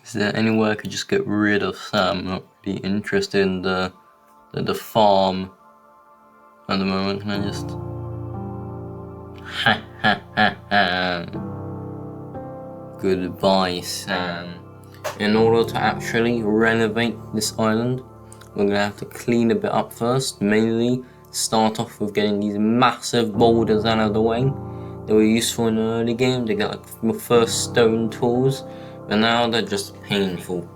Is there any way I could just get rid of Sam? I'm not really interested in the farm at the moment. Can I just... Ha ha ha ha. Goodbye, Sam. In order to actually renovate this island, we're gonna have to clean a bit up first. Mainly start off with getting these massive boulders out of the way. They were useful in the early game to get like your first stone tools, but now they're just painful.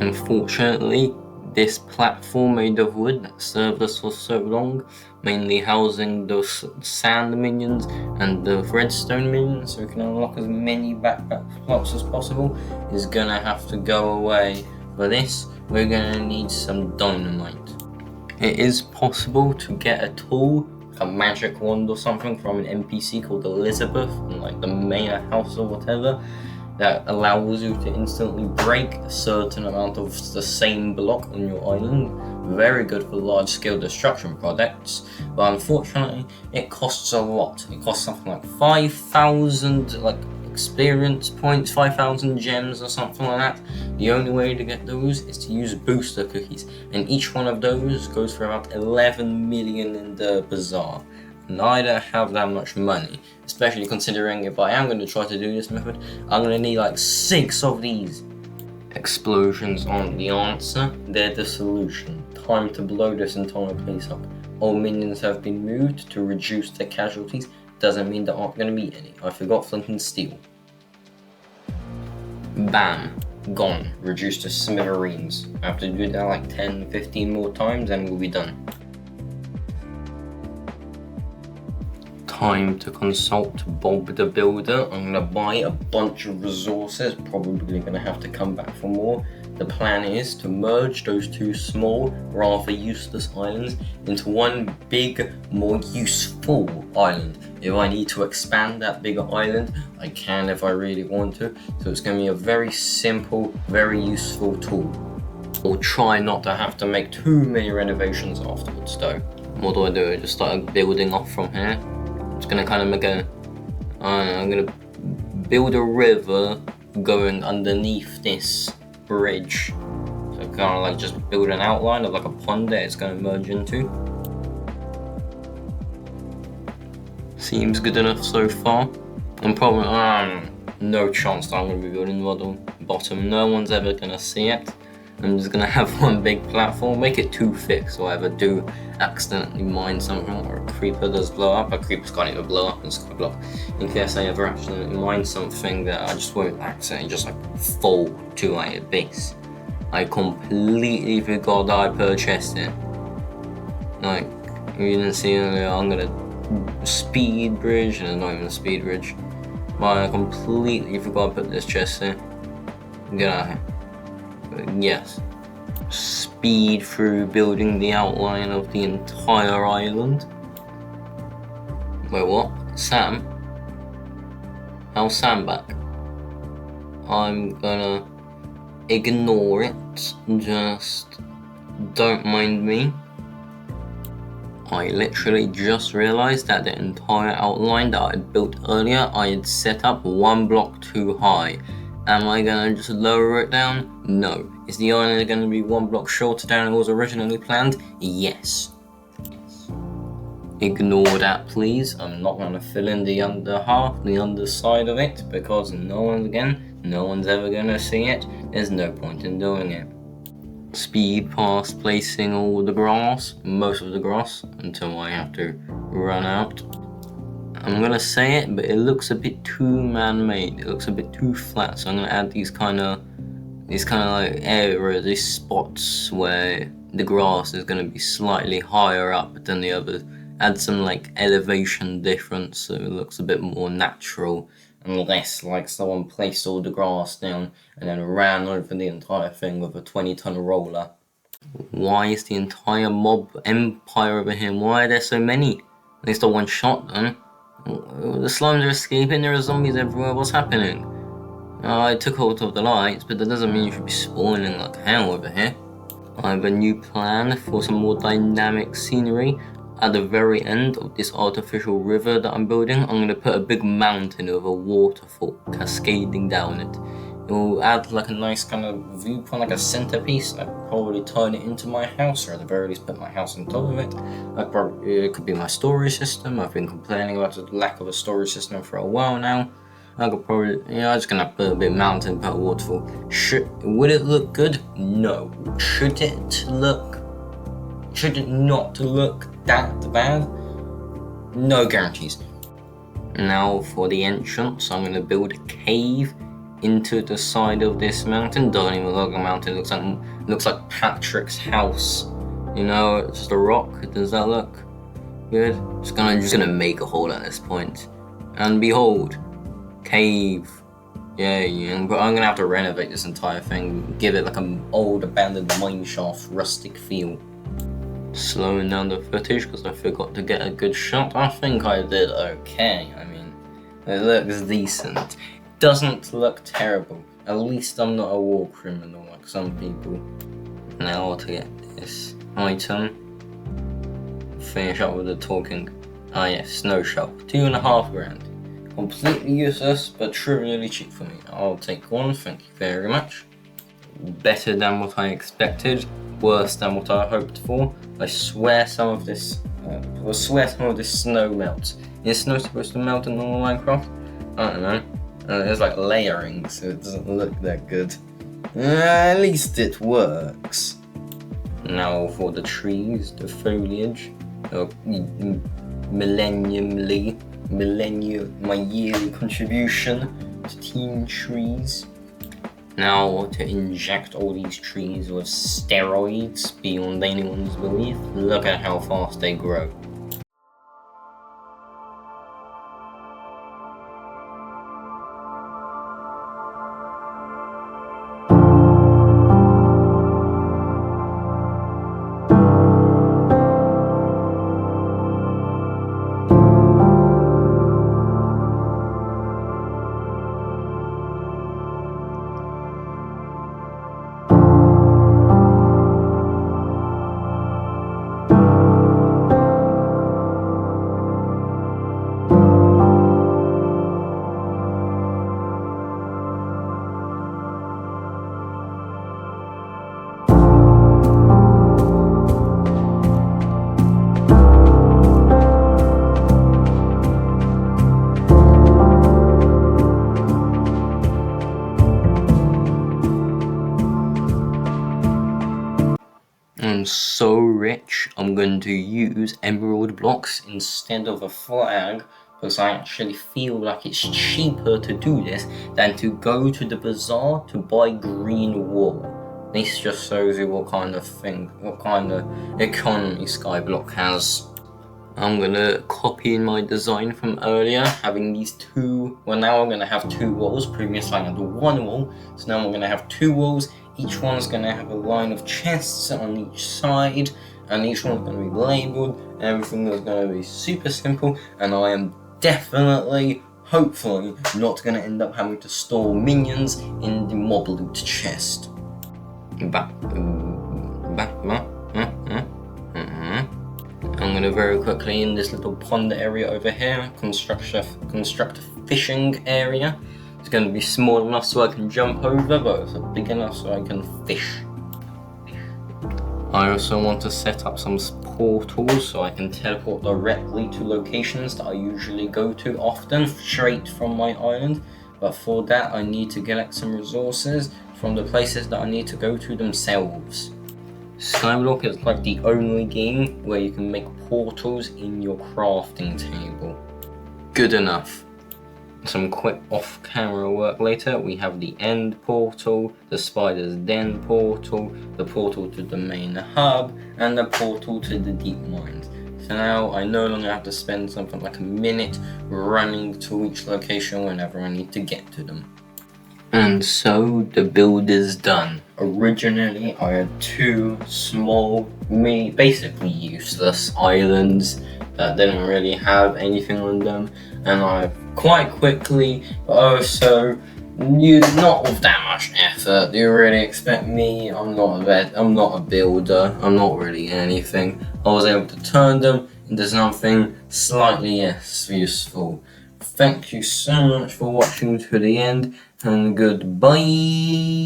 Unfortunately, this platform made of wood that served us for so long, mainly housing those sand minions and the redstone minions, so we can unlock as many backpack slots as possible, is gonna have to go away. For this, we're gonna need some dynamite. It is possible to get a tool, a magic wand or something, from an NPC called Elizabeth in like the mayor house or whatever, that allows you to instantly break a certain amount of the same block on your island. Very good for large scale destruction projects, but unfortunately it costs a lot. It costs something like 5,000 experience points, 5,000 gems or something like that. The only way to get those is to use booster cookies, and each one of those goes for about 11 million in the bazaar. And I don't have that much money, especially considering if I am going to try to do this method, I'm going to need like 6 of these. Explosions aren't the answer, they're the solution. Time to blow this entire place up. All minions have been moved to reduce their casualties. Doesn't mean there aren't going to be any. I forgot flint and steel. Bam. Gone. Reduced to smithereens. I have to do that like 10-15 more times and we'll be done. Time to consult Bob the Builder. I'm gonna buy a bunch of resources, probably gonna have to come back for more. The plan is to merge those two small, rather useless islands into one big, more useful island. If I need to expand that bigger island, I can if I really want to. So it's gonna be a very simple, very useful tool. I'll try not to have to make too many renovations afterwards though. What do? I just start building off from here. It's gonna kind of make I'm gonna build a river going underneath this bridge. So kind of like just build an outline of like a pond that it's gonna merge into. Seems good enough so far. And probably no chance that I'm gonna be building the bottom. No one's ever gonna see it. I'm just gonna have one big platform, make it too thick so I ever do accidentally mine something or a creeper does blow up. A creepers can't even blow up in Skyblock. In case I ever accidentally mine something that I just won't accidentally just like fall to a base. I completely forgot that I purchased it. Like, you didn't see it, I'm gonna speed bridge, and it's not even a speed bridge. But I completely forgot to put this chest in. Get out of here. Yes, speed through building the outline of the entire island. Wait, what? Sam? How's Sam back? I'm gonna ignore it, just don't mind me. I literally just realized that the entire outline that I built earlier, I had set up one block too high. Am I gonna just lower it down? No. Is the island gonna be one block shorter than it was originally planned? Yes. Ignore that, please. I'm not gonna fill in the underside of it, because no one's ever gonna see it. There's no point in doing it. Speed past placing all the grass, most of the grass, until I have to run out. I'm gonna say it, but it looks a bit too man-made. It looks a bit too flat, so I'm gonna add these kind of like areas, these spots where the grass is gonna be slightly higher up than the others. Add some like elevation difference, so it looks a bit more natural and less like someone placed all the grass down and then ran over the entire thing with a 20-ton roller. Why is the entire mob empire over here? Why are there so many? At least a one shot then. The slimes are escaping, there are zombies everywhere, what's happening? I took hold of the lights, but that doesn't mean you should be spawning like hell over here. I have a new plan for some more dynamic scenery. At the very end of this artificial river that I'm building, I'm going to put a big mountain with a waterfall cascading down it. It will add like a nice kind of viewpoint, like a centerpiece. I'd probably turn it into my house, or at the very least put my house on top of it. It could be my storage system. I've been complaining about the lack of a storage system for a while now. I could probably, I'm just gonna put a bit of mountain, put a waterfall. Would it look good? No. Should it not look that bad? No guarantees. Now for the entrance, I'm gonna build a cave into the side of this mountain. Doesn't even look like a mountain. It looks like Patrick's house. You know, it's just a rock. Does that look good? Just gonna make a hole at this point, and behold, cave. Yay! I'm gonna have to renovate this entire thing, give it like an old abandoned mineshaft, rustic feel. Slowing down the footage because I forgot to get a good shot. I think I did okay. I mean, it looks decent. Doesn't look terrible. At least I'm not a war criminal like some people. Now to get this item. Finish up with the talking. Ah yes, snow shop. 2.5 grand. Completely useless, but trivially cheap for me. I'll take one, thank you very much. Better than what I expected. Worse than what I hoped for. I swear some of this snow melts. Is snow supposed to melt in normal Minecraft? I don't know. There's like layering, so it doesn't look that good. At least it works. Now for the trees, the foliage. My yearly contribution to Team Trees. Now to inject all these trees with steroids beyond anyone's belief. Look at how fast they grow. I'm so rich, I'm going to use emerald blocks instead of a flag because I actually feel like it's cheaper to do this than to go to the bazaar to buy green wool. This just shows you what kind of economy Skyblock has. I'm gonna copy my design from earlier, having these two. Well, now I'm gonna have 2 walls. Previously I had 1 wall, so now I'm gonna have 2 walls. Each one's gonna have a line of chests on each side, and each one's gonna be labeled. And everything is gonna be super simple, and I am definitely, hopefully, not gonna end up having to store minions in the mob loot chest. I'm gonna very quickly, in this little pond area over here, construct a fishing area. It's gonna be small enough so I can jump over, but it's big enough so I can fish. I also want to set up some portals so I can teleport directly to locations that I usually go to often, straight from my island. But for that I need to collect some resources from the places that I need to go to themselves. Skyblock is like the only game where you can make portals in your crafting table. Good enough. Some quick off-camera work later. We have the end portal, the spider's den portal, the portal to the main hub, and the portal to the deep mines. So now I no longer have to spend something like a minute running to each location whenever I need to get to them. And so the build is done. Originally I had 2 small, basically useless islands that didn't really have anything on them, and I quite quickly, but also not with that much effort. Do you really expect me? I'm not a builder, I'm not really anything. I was able to turn them into something slightly less useful. Thank you so much for watching to the end, and goodbye.